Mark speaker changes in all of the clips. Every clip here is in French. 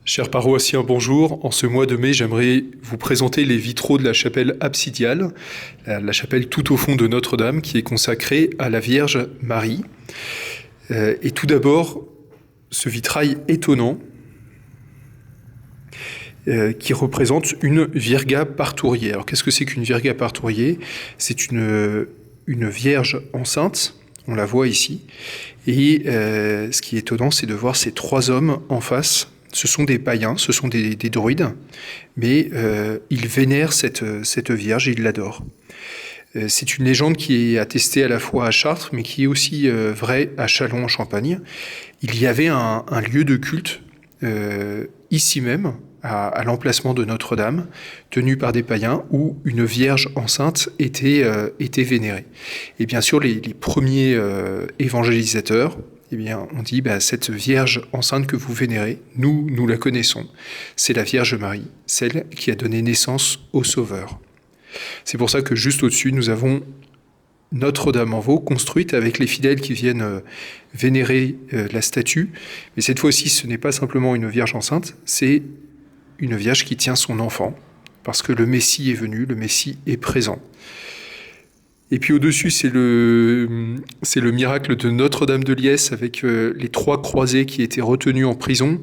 Speaker 1: Chers paroissiens, bonjour. En ce mois de mai, j'aimerais vous présenter les vitraux de la chapelle absidiale, la chapelle tout au fond de Notre-Dame, qui est consacrée à la Vierge Marie. Et tout d'abord, ce vitrail étonnant qui représente une Virga Partourier. Alors qu'est-ce que c'est qu'une Virga Partourier ? C'est une Vierge enceinte, on la voit ici. Et ce qui est étonnant, c'est de voir ces trois hommes en face. Ce sont des païens, ce sont des druides, mais ils vénèrent cette Vierge et ils l'adorent. C'est une légende qui est attestée à la fois à Chartres, mais qui est aussi vraie à Châlons en Champagne. Il y avait un lieu de culte ici même, à l'emplacement de Notre-Dame, tenu par des païens, où une Vierge enceinte était vénérée. Et bien sûr, les premiers évangélisateurs, eh bien, on dit, cette Vierge enceinte que vous vénérez, nous la connaissons. C'est la Vierge Marie, celle qui a donné naissance au Sauveur. C'est pour ça que juste au-dessus, nous avons Notre-Dame-en-Vaux, construite avec les fidèles qui viennent vénérer la statue. Mais cette fois-ci, ce n'est pas simplement une Vierge enceinte, c'est une Vierge qui tient son enfant, parce que le Messie est venu, le Messie est présent. Et puis au-dessus, c'est le miracle de Notre-Dame de Liesse avec les trois croisés qui étaient retenus en prison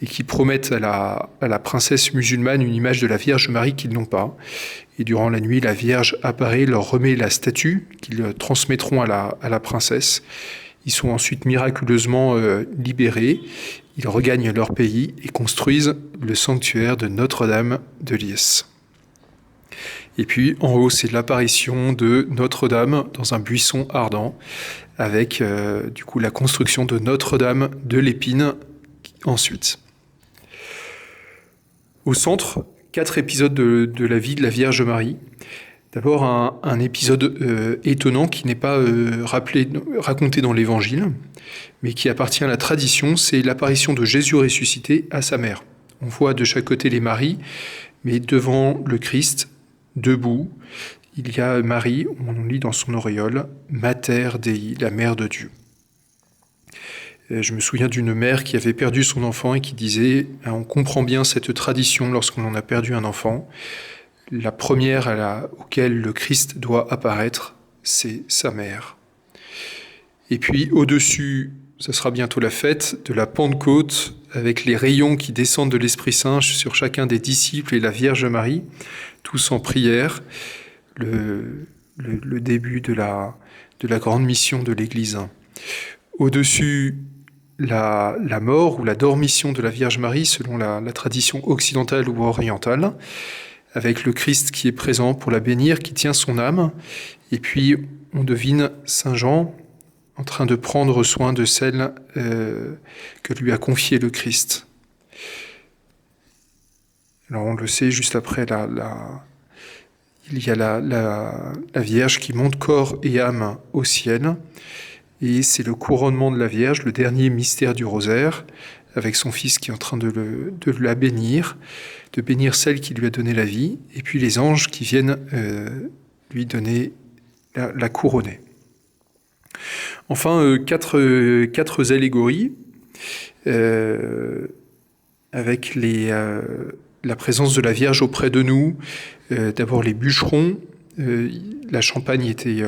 Speaker 1: et qui promettent à la princesse musulmane une image de la Vierge Marie qu'ils n'ont pas. Et durant la nuit, la Vierge apparaît, leur remet la statue qu'ils transmettront à la princesse. Ils sont ensuite miraculeusement libérés. Ils regagnent leur pays et construisent le sanctuaire de Notre-Dame de Liesse. Et puis en haut, c'est l'apparition de Notre-Dame dans un buisson ardent, avec du coup la construction de Notre-Dame de l'Épine ensuite. Au centre, 4 épisodes de la vie de la Vierge Marie. D'abord un épisode étonnant qui n'est pas raconté dans l'Évangile, mais qui appartient à la tradition, c'est l'apparition de Jésus ressuscité à sa mère. On voit de chaque côté les Maries, mais devant le Christ, debout, il y a Marie, on lit dans son auréole, Mater Dei, la mère de Dieu. Je me souviens d'une mère qui avait perdu son enfant et qui disait « On comprend bien cette tradition lorsqu'on en a perdu un enfant. La première auquel le Christ doit apparaître, c'est sa mère. » Et puis au-dessus, ce sera bientôt la fête de la Pentecôte, avec les rayons qui descendent de l'Esprit Saint sur chacun des disciples et la Vierge Marie, tous en prière, le début de la grande mission de l'Église. Au-dessus, la mort ou la dormition de la Vierge Marie, selon la tradition occidentale ou orientale, avec le Christ qui est présent pour la bénir, qui tient son âme. Et puis, on devine Saint Jean en train de prendre soin de celle que lui a confiée le Christ. Alors on le sait, juste après, il y a la Vierge qui monte corps et âme au ciel, et c'est le couronnement de la Vierge, le dernier mystère du rosaire, avec son fils qui est en train de la bénir, de bénir celle qui lui a donné la vie, et puis les anges qui viennent lui donner la couronner. Enfin, quatre allégories avec la présence de la Vierge auprès de nous. D'abord les bûcherons. La Champagne il y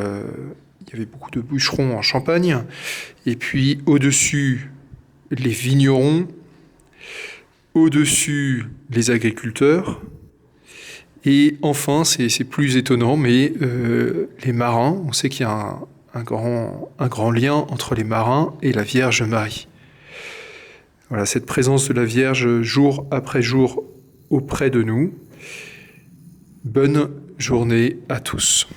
Speaker 1: avait beaucoup de bûcherons en Champagne. Et puis au-dessus, les vignerons. Au-dessus, les agriculteurs. Et enfin, c'est plus étonnant, mais les marins. On sait qu'il y a un grand lien entre les marins et la Vierge Marie. Voilà, cette présence de la Vierge jour après jour auprès de nous. Bonne journée à tous.